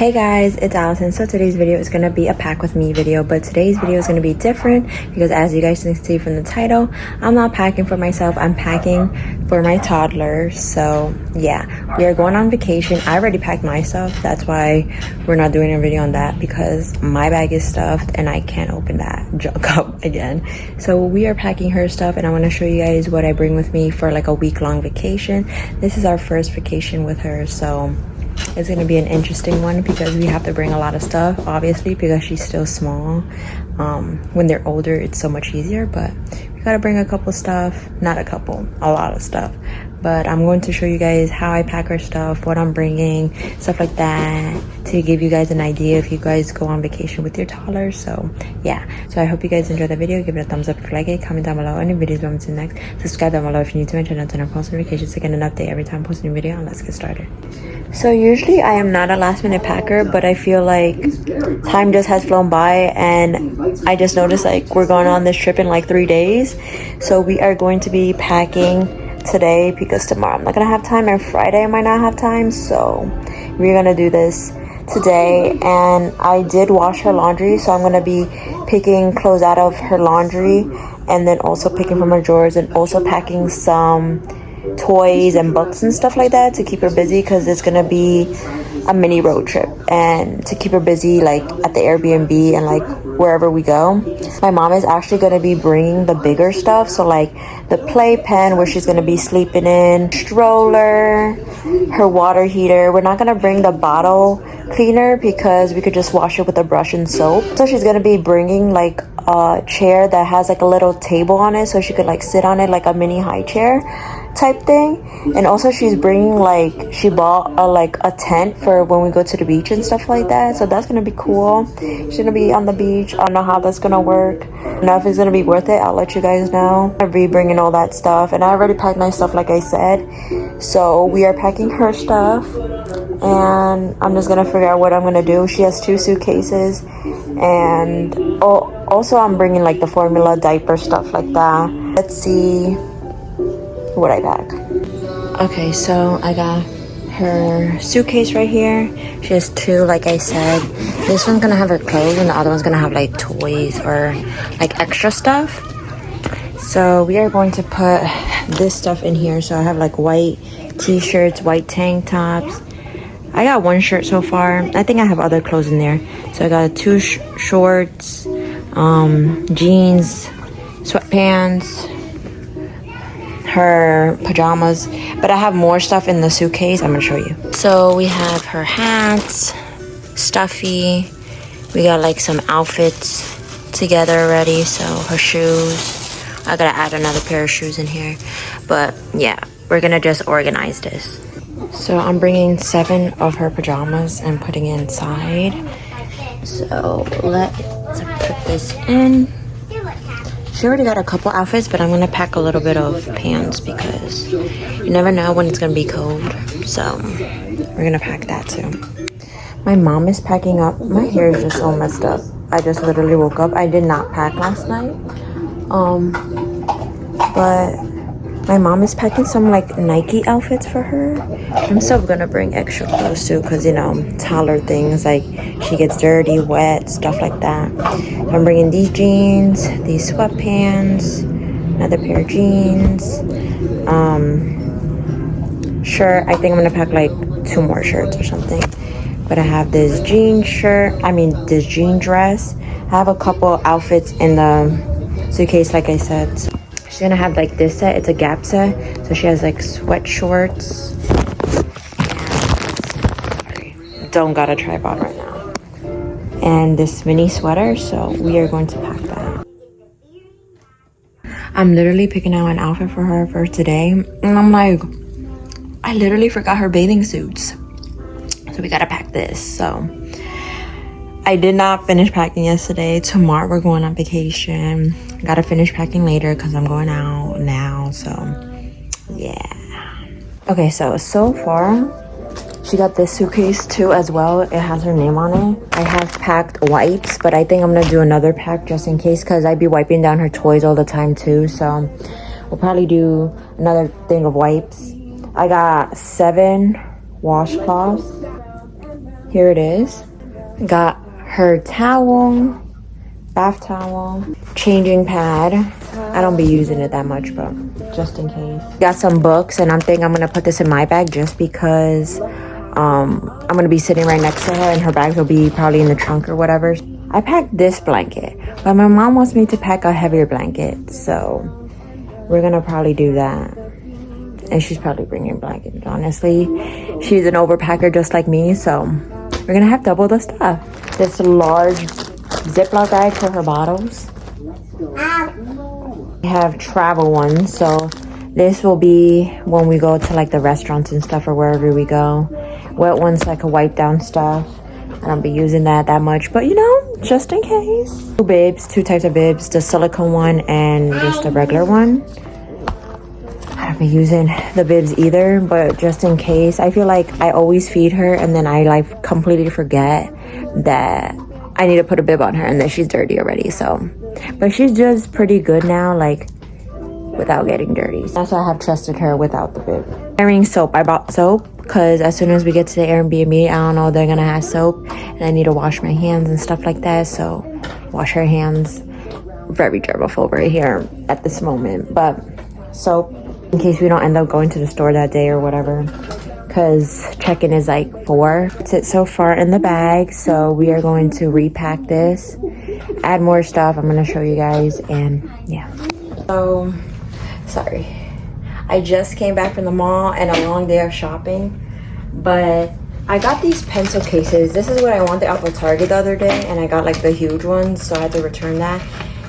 Hey guys, it's Allison. So today's video is going to be a pack with me video, but today's video is going to be different because as you guys can see from the title, I'm not packing for myself, I'm packing for my toddler. So yeah, we are going on vacation. I already packed my stuff, that's why we're not doing a video on that, because my bag is stuffed and I can't open that junk up again. So we are packing her stuff and I want to show you guys what I bring with me for like a week-long vacation. This is our first vacation with her, so it's going to be an interesting one because we have to bring a lot of stuff, obviously, because she's still small. When they're older, it's so much easier, but we got to bring a couple stuff. Not a couple, a lot of stuff. But I'm going to show you guys how I pack her stuff, what I'm bringing, stuff like that, to give you guys an idea if you guys go on vacation with your toddler. So yeah, so I hope you guys enjoyed the video. Give it a thumbs up if you like it, comment down below any videos you want to next, subscribe down below if you're new to my channel, turn on post notifications to get an update every time I post a new video, and let's get started. So usually I am not a last minute packer, but I feel like time just has flown by and I just noticed like we're going on this trip in like 3 days. So we are going to be packing today because tomorrow I'm not gonna have time and Friday I might not have time. So we're gonna do this today, and I did wash her laundry, so I'm gonna be picking clothes out of her laundry and then also picking from her drawers and also packing some toys and books and stuff like that to keep her busy, because it's gonna be a mini road trip and to keep her busy like at the Airbnb and like wherever we go. My mom is actually going to be bringing the bigger stuff, so like the playpen where she's going to be sleeping in, stroller, her water heater. We're not going to bring the bottle cleaner because we could just wash it with a brush and soap. So she's going to be bringing like a chair that has like a little table on it so she could like sit on it, like a mini high chair type thing. And also she's bringing like, she bought a tent for when we go to the beach and stuff like that, so that's gonna be cool. She's gonna be on the beach. I don't know how that's gonna work. I don't know if it's gonna be worth it. I'll let you guys know. I'll be bringing all that stuff, and I already packed my stuff like I said. So we are packing her stuff and I'm just gonna figure out what I'm gonna do. She has 2 suitcases, and also I'm bringing like the formula diaper stuff like that. Let's see what I pack. Okay, so I got her suitcase right here. She has 2, like I said. This one's gonna have her clothes and the other one's gonna have like toys or like extra stuff. So we are going to put this stuff in here. So I have like white t-shirts, white tank tops. I got 1 shirt so far. I think I have other clothes in there. So I got 2 shorts, jeans, sweatpants, her pajamas, but I have more stuff in the suitcase. I'm gonna show you. So we have her hats, stuffy. We got like some outfits together already. So her shoes. I gotta add another pair of shoes in here, but yeah, we're gonna just organize this. So I'm bringing 7 of her pajamas and putting it inside. So let's put this in. She already got a couple outfits, but I'm gonna pack a little bit of pants because you never know when it's gonna be cold. So we're gonna pack that too. My mom is packing up. My hair is just all messed up. I just literally woke up. I did not pack last night. But my mom is packing some like Nike outfits for her. I'm still gonna bring extra clothes too, because you know, toddler things, like she gets dirty, wet, stuff like that. I'm bringing these jeans, these sweatpants, another pair of jeans, shirt. I think I'm gonna pack like 2 more shirts or something. But I have this jean this jean dress. I have a couple outfits in the suitcase, like I said. So she's gonna have like this set. It's a Gap set, so she has like sweat shorts. Don't got a tripod right now. And this mini sweater, so we are going to pack that. I'm literally picking out an outfit for her for today, and I'm like, I literally forgot her bathing suits, so we gotta pack this. So I did not finish packing yesterday. Tomorrow we're going on vacation. Gotta finish packing later because I'm going out now. So yeah. Okay, so far she got this suitcase too as well. It has her name on it. I have packed wipes, but I think I'm gonna do another pack just in case, because I'd be wiping down her toys all the time too. So we'll probably do another thing of wipes. I got 7 washcloths. Here it is. Got her towel, bath towel, changing pad. I don't be using it that much, but just in case. Got some books, and I'm thinking I'm gonna put this in my bag just because I'm gonna be sitting right next to her, and her bags will be probably in the trunk or whatever. I packed this blanket, but my mom wants me to pack a heavier blanket, so we're gonna probably do that. And she's probably bringing blankets, honestly. She's an overpacker just like me, so we're gonna have double the stuff. This large Ziploc bag for her bottles. We have travel ones, so this will be when we go to like the restaurants and stuff or wherever we go. Wet ones like a wipe down stuff. I don't be using that much, but you know, just in case. Two bibs, two types of bibs, the silicone one and just a regular one. I don't be using the bibs either, but just in case. I feel like I always feed her and then I like completely forget that I need to put a bib on her and that she's dirty already, so. But she's just pretty good now, like without getting dirty. That's why I have trusted her without the bib. Carrying soap. I bought soap because as soon as we get to the Airbnb, I don't know, they're gonna have soap and I need to wash my hands and stuff like that, so wash her hands. Very germaphobe right here at this moment, but soap in case we don't end up going to the store that day or whatever, because check-in is like 4. It's so far in the bag, so we are going to repack this, add more stuff. I'm gonna show you guys, and yeah. So sorry, I just came back from the mall and a long day of shopping, but I got these pencil cases. This is what I wanted off of Target the other day, and I got like the huge ones, so I had to return that.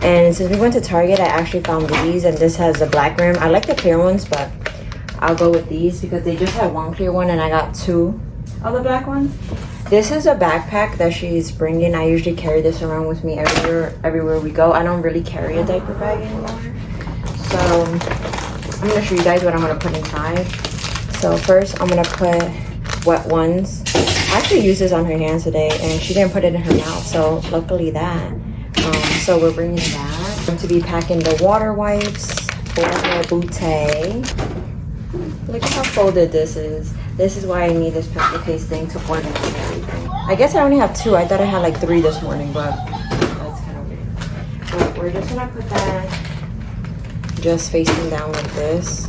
And since we went to Target, I actually found these, and this has a black rim. I like the clear ones, but I'll go with these because they just had one clear one and I got 2 of the black ones. This is a backpack that she's bringing. I usually carry this around with me everywhere we go. I don't really carry a diaper bag anymore. So I'm gonna show you guys what I'm gonna put inside. So first I'm gonna put wet ones. I actually used this on her hands today and she didn't put it in her mouth, so luckily that. So we're bringing that. I'm going to be packing the water wipes for her bouteille. Look at how folded this is. This is why I need this pencil case thing to organize everything. I guess I only have 2. I thought I had like 3 this morning, but that's kind of weird. So we're just gonna put that just facing down like this.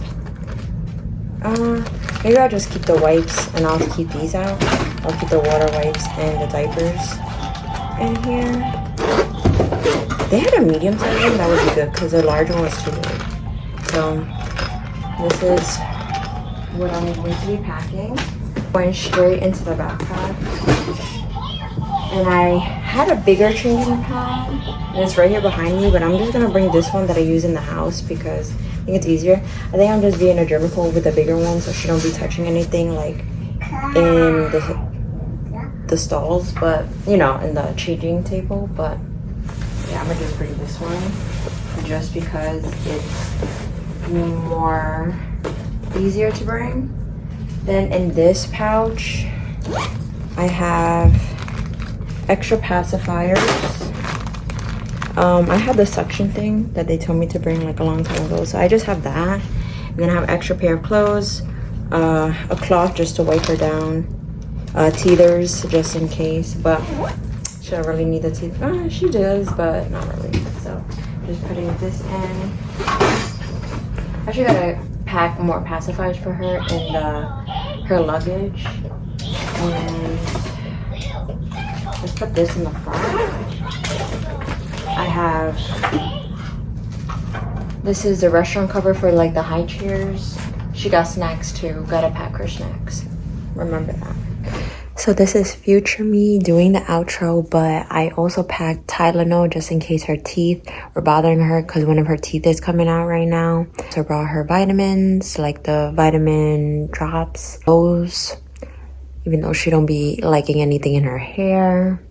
Maybe I'll just keep the wipes and I'll keep these out. I'll keep the water wipes and the diapers in here. They had a medium size one, that would be good because the large one was too big. So this is what I'm going to be packing. Going straight into the backpack. And I had a bigger changing pad, and it's right here behind me, but I'm just gonna bring this one that I use in the house because I think it's easier. I think I'm just being a germaphobe with the bigger one so she don't be touching anything like in the stalls, but you know, in the changing table. But yeah, I'm gonna just bring this one just because it's more easier to bring. Then in this pouch, I have extra pacifiers. I have the suction thing that they told me to bring like a long time ago, so I just have that. And then I have extra pair of clothes, a cloth just to wipe her down, teethers just in case, but she don't really need the teeth. She does, but not really. So just putting this in. Actually gotta pack more pacifiers for her in her luggage. And let's put this in the front. I have, this is the restaurant cover for like the high chairs. She got snacks too, gotta pack her snacks. Remember that. So this is future me doing the outro, but I also packed Tylenol just in case her teeth were bothering her because one of her teeth is coming out right now. So I brought her vitamins, like the vitamin drops, those, even though she don't be liking anything in her hair.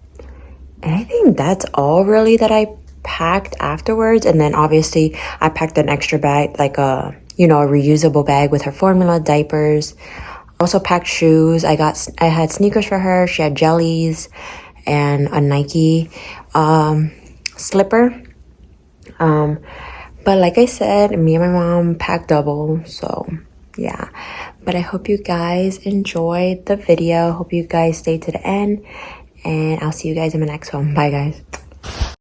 And I think that's all really that I packed afterwards. And then obviously I packed an extra bag, like a, you know, a reusable bag with her formula, diapers. Also packed shoes. I had sneakers for her. She had jellies and a Nike slipper. But like I said, me and my mom packed double, so yeah. But I hope you guys enjoyed the video. Hope you guys stayed to the end, and I'll see you guys in the next one. Bye guys.